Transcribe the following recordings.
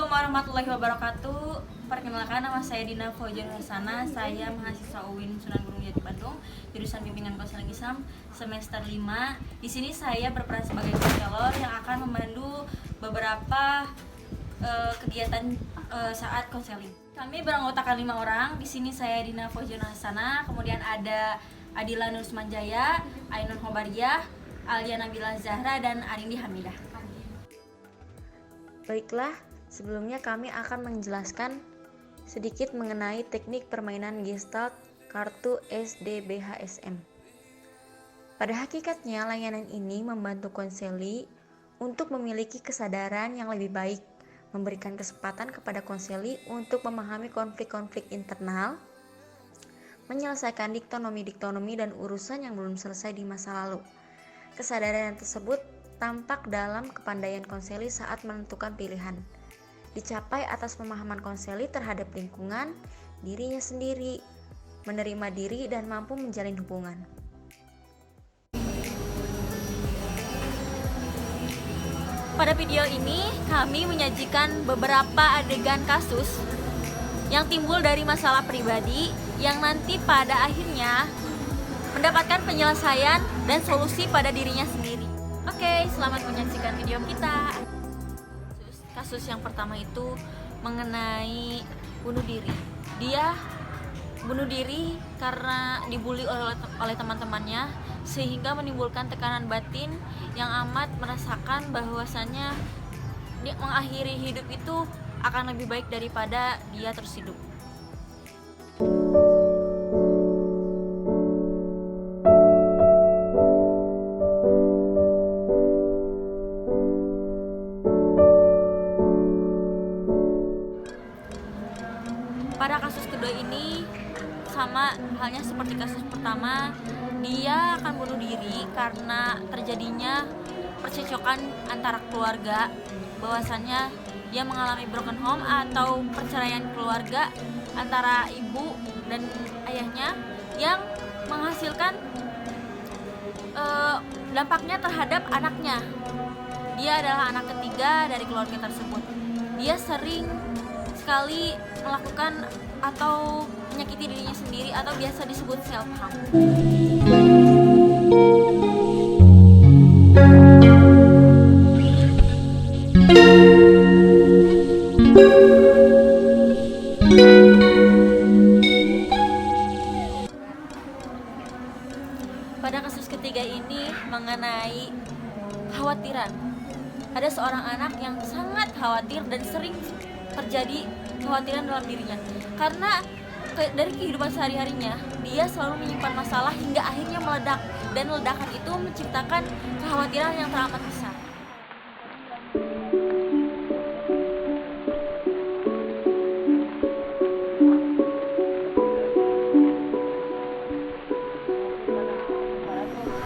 Assalamualaikum warahmatullahi wabarakatuh. Perkenalkan, nama saya Dina Fauzia Hasanah. Saya mahasiswa UIN Sunan Gunung Jati Bandung, jurusan Bimbingan Konseling Islam semester 5. Di sini saya berperan sebagai konselor yang akan memandu beberapa kegiatan saat konseling. Kami beranggotakan 5 orang. Di sini saya Dina Fauzia Hasanah, kemudian ada Adila Nurusmanjaya, Ainun Hobariah, Alia Nabila Zahra, dan Anindi Hamidah. Baiklah, sebelumnya kami akan menjelaskan sedikit mengenai teknik permainan Gestalt kartu SDBHSM. Pada hakikatnya, layanan ini membantu konseli untuk memiliki kesadaran yang lebih baik, memberikan kesempatan kepada konseli untuk memahami konflik-konflik internal, menyelesaikan diktonomi dan urusan yang belum selesai di masa lalu. Kesadaran tersebut tampak dalam kepandaian konseli saat menentukan pilihan, dicapai atas pemahaman konseli terhadap lingkungan, dirinya sendiri, menerima diri, dan mampu menjalin hubungan. Pada video ini, kami menyajikan beberapa adegan kasus yang timbul dari masalah pribadi yang nanti pada akhirnya mendapatkan penyelesaian dan solusi pada dirinya sendiri. Oke, selamat menyaksikan video kita. Kasus yang pertama itu mengenai bunuh diri. Dia bunuh diri karena dibully oleh teman-temannya, sehingga menimbulkan tekanan batin yang amat merasakan bahwasannya dia mengakhiri hidup itu akan lebih baik daripada dia terus hidup. Pada kasus kedua ini sama halnya seperti kasus pertama, dia akan bunuh diri karena terjadinya percecokan antara keluarga, bahwasannya dia mengalami broken home atau perceraian keluarga antara ibu dan ayahnya yang menghasilkan dampaknya terhadap anaknya. Dia adalah anak ketiga dari keluarga tersebut. Dia sering sekali melakukan atau menyakiti dirinya sendiri atau biasa disebut self harm. Pada kasus ketiga ini mengenai kekhawatiran. Ada seorang anak yang sangat khawatir dan sering terjadi kekhawatiran dalam dirinya karena dari kehidupan sehari-harinya dia selalu menyimpan masalah hingga akhirnya meledak, dan ledakan itu menciptakan kekhawatiran yang teramat besar.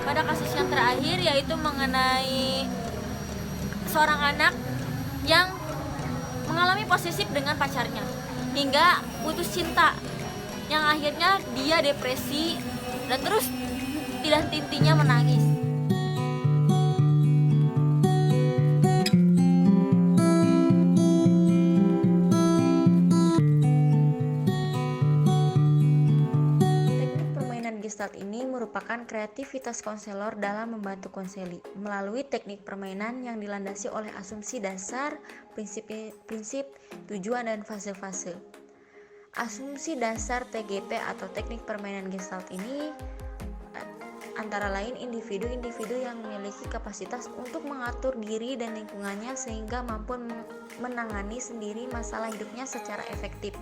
Pada kasus yang terakhir yaitu mengenai seorang anak yang mengalami posesif dengan pacarnya hingga putus cinta, yang akhirnya dia depresi dan terus tidak henti-hentinya menangis. Teknik permainan Gestalt ini merupakan kreativitas konselor dalam membantu konseli melalui teknik permainan yang dilandasi oleh asumsi dasar, prinsip, tujuan, dan fase-fase. Asumsi dasar TGP atau teknik permainan Gestalt ini antara lain individu-individu yang memiliki kapasitas untuk mengatur diri dan lingkungannya sehingga mampu menangani sendiri masalah hidupnya secara efektif.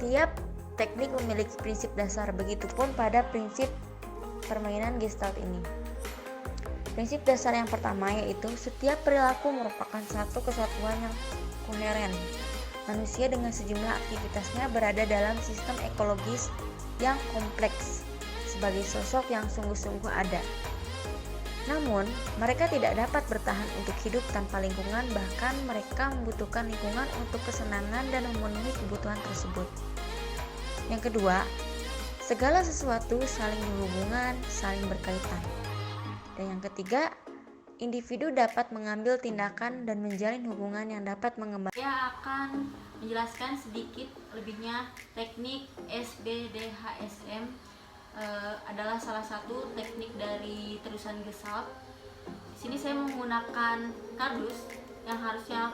Tiap teknik memiliki prinsip dasar, begitupun pada prinsip permainan Gestalt ini. Prinsip dasar yang pertama yaitu setiap perilaku merupakan satu kesatuan yang koheren. Manusia dengan sejumlah aktivitasnya berada dalam sistem ekologis yang kompleks sebagai sosok yang sungguh-sungguh ada. Namun, mereka tidak dapat bertahan untuk hidup tanpa lingkungan, bahkan mereka membutuhkan lingkungan untuk kesenangan dan memenuhi kebutuhan tersebut. Yang kedua, segala sesuatu saling berhubungan, saling berkaitan. Dan yang ketiga, individu dapat mengambil tindakan dan menjalin hubungan yang dapat mengembangkan. Saya akan menjelaskan sedikit lebihnya teknik SBDHSM. Adalah salah satu teknik dari terusan Gestalt. Di sini saya menggunakan kardus yang harusnya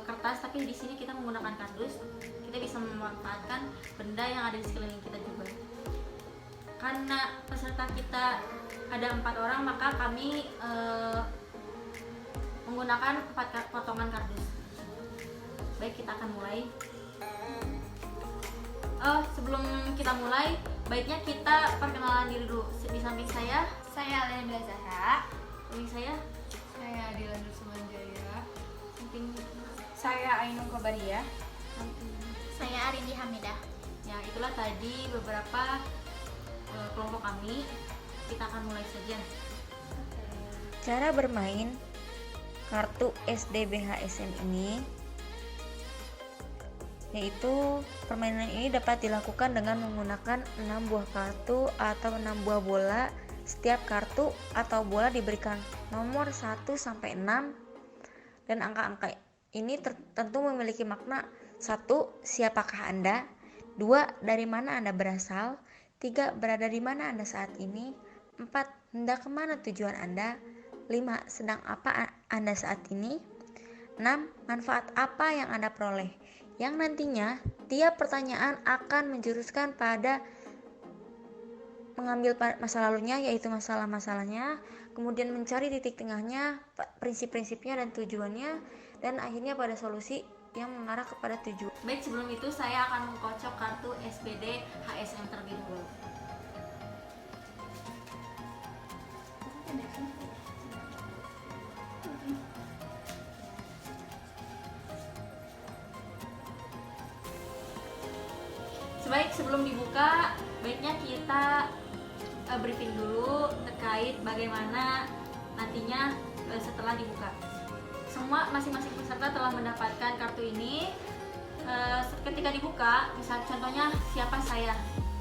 kertas, tapi di sini kita menggunakan kardus. Kita bisa memanfaatkan benda yang ada di sekeliling kita juga. Karena peserta kita ada 4 orang, maka kami menggunakan 4 potongan kardus. Baik, kita akan mulai. Sebelum kita mulai, baiknya kita perkenalan diri dulu. Di samping saya Alenda Zahra. samping saya Adila Nursumanjaya. samping Ainung Kobaria. saya Arindi Hamidah. ya, itulah tadi beberapa kelompok kami. Kita akan mulai saja. Cara bermain kartu SDBHSM ini yaitu permainan ini dapat dilakukan dengan menggunakan 6 buah kartu atau 6 buah bola. Setiap kartu atau bola diberikan nomor 1 sampai 6 dan angka-angka ini tentu memiliki makna. 1. Siapakah Anda? 2. Dari mana Anda berasal? 3. Berada di mana Anda saat ini? 4. Hendak kemana tujuan Anda? 5. Sedang apa Anda saat ini? 6. Manfaat apa yang Anda peroleh? Yang nantinya tiap pertanyaan akan menjuruskan pada mengambil masa lalunya, yaitu masalah-masalahnya, kemudian mencari titik tengahnya, prinsip-prinsipnya dan tujuannya, dan akhirnya pada solusi yang mengarah kepada tujuan. Baik, sebelum itu saya akan mengkocok kartu SPD HSM terlebih dahulu. Sebelum dibuka, baiknya kita briefing dulu terkait bagaimana nantinya setelah dibuka. Semua masing-masing peserta telah mendapatkan kartu ini. Ketika dibuka, misal contohnya siapa saya,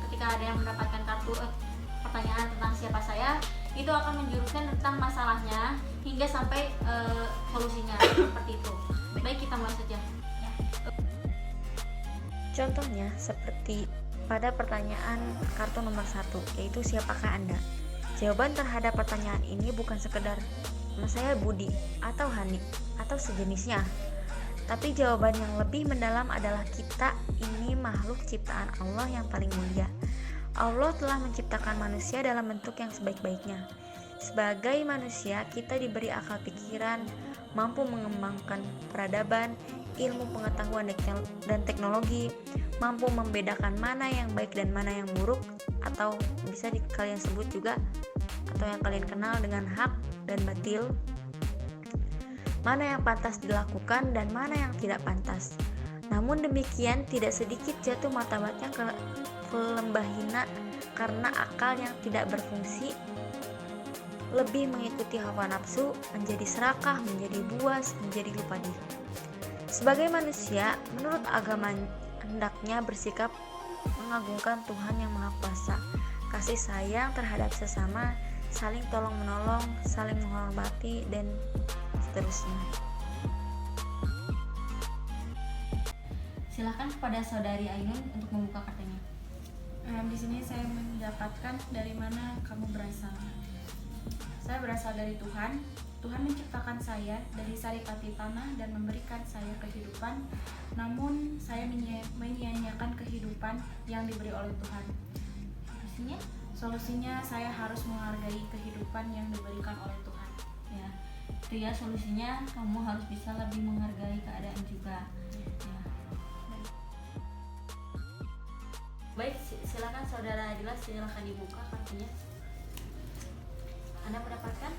ketika ada yang mendapatkan kartu pertanyaan tentang siapa saya, itu akan menjuruskan tentang masalahnya hingga sampai solusinya. Seperti itu. Baik, kita mulai saja. Contohnya seperti pada pertanyaan kartu nomor 1, yaitu siapakah Anda? Jawaban terhadap pertanyaan ini bukan sekedar nama saya Budi atau Hani atau sejenisnya, tapi jawaban yang lebih mendalam adalah kita ini makhluk ciptaan Allah yang paling mulia. Allah telah menciptakan manusia dalam bentuk yang sebaik-baiknya. Sebagai manusia, kita diberi akal pikiran, mampu mengembangkan peradaban, ilmu pengetahuan dan teknologi, mampu membedakan mana yang baik dan mana yang buruk, atau bisa kalian sebut juga atau yang kalian kenal dengan hak dan batil, mana yang pantas dilakukan dan mana yang tidak pantas. Namun demikian, tidak sedikit jatuh martabatnya ke lembah hina karena akal yang tidak berfungsi lebih mengikuti hawa nafsu, menjadi serakah, menjadi buas, menjadi lupa diri. Sebagai manusia, menurut agama hendaknya bersikap mengagungkan Tuhan yang Maha Kuasa, kasih sayang terhadap sesama, saling tolong menolong, saling menghormati, dan seterusnya. Silakan kepada saudari Ainun untuk membuka kartunya. Di sini saya mendapatkan dari mana kamu berasal. Saya berasal dari Tuhan. Tuhan menciptakan saya dari saripati tanah dan memberikan saya kehidupan. Namun saya menyia-nyiakan kehidupan yang diberi oleh Tuhan. Solusinya saya harus menghargai kehidupan yang diberikan oleh Tuhan. Ya, itu ya solusinya, kamu harus bisa lebih menghargai keadaan juga. Ya. Baik, silakan saudara Adila, silakan dibuka kartunya. Anda mendapatkan?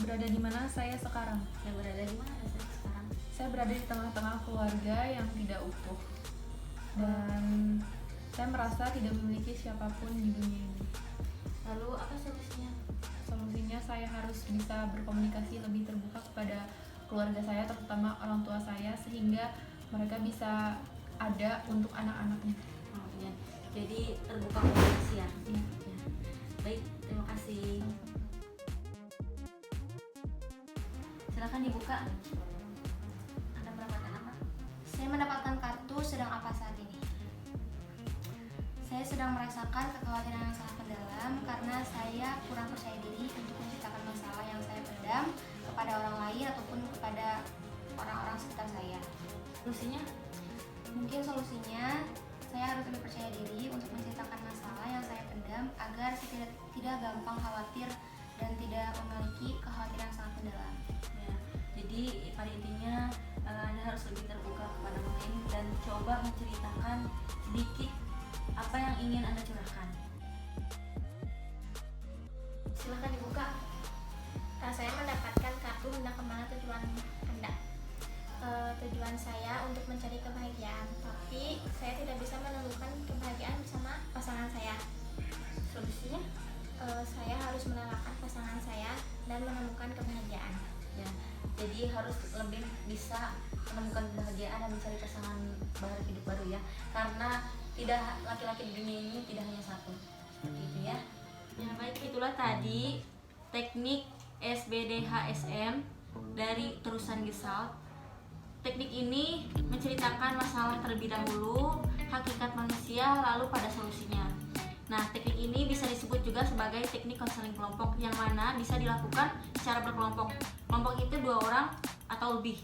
Berada di mana saya sekarang? Yang berada di mana saya sekarang? Saya berada di tengah-tengah keluarga yang tidak utuh. Dan saya merasa tidak memiliki siapapun di dunia ini. Lalu apa solusinya? Solusinya saya harus bisa berkomunikasi lebih terbuka kepada keluarga saya, terutama orang tua saya, sehingga mereka bisa ada untuk anak-anaknya. Oh iya, jadi terbuka komunikasi ya? Iya. Ya. Baik, terima kasih. Silakan dibuka. Anda mendapatkan apa? Saya mendapatkan kartu sedang apa saat ini. Saya sedang merasakan kekhawatiran yang sangat mendalam karena saya kurang percaya diri untuk menceritakan masalah yang saya pendam kepada orang lain ataupun kepada orang-orang sekitar saya. Solusinya? Mungkin solusinya saya harus lebih percaya diri untuk menceritakan masalah yang saya pendam agar saya tidak gampang khawatir dan tidak memiliki kekhawatiran yang sangat mendalam. Ya, jadi pada intinya Anda harus lebih terbuka kepada orang lain dan coba menceritakan sedikit apa yang ingin Anda curahkan. Silahkan dibuka. Saya mendapatkan kartu hendak kemana tujuan Anda. Tujuan saya untuk mencari kebahagiaan, tapi saya tidak bisa menemukan kebahagiaan bersama pasangan saya. Solusinya? Saya harus merelakan pasangan saya dan menemukan kebahagiaan. Ya, jadi harus lebih bisa menemukan kebahagiaan dan mencari pasangan baru, hidup baru ya. Karena tidak laki-laki di dunia ini tidak hanya satu. Seperti itu ya. Ya baik, itulah tadi teknik SBDHSM dari terusan Gestalt. Teknik ini menceritakan masalah terlebih dahulu, hakikat manusia, lalu pada solusinya. Nah, teknik ini bisa disebut juga sebagai teknik konseling kelompok, yang mana bisa dilakukan secara berkelompok. Kelompok itu 2 orang atau lebih.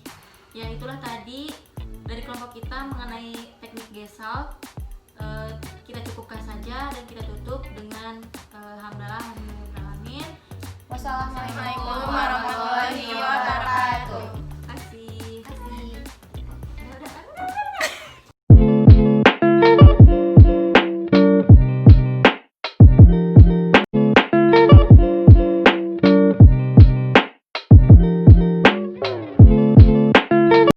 Ya, itulah tadi dari kelompok kita mengenai teknik Gestalt. Kita cukupkan saja dan kita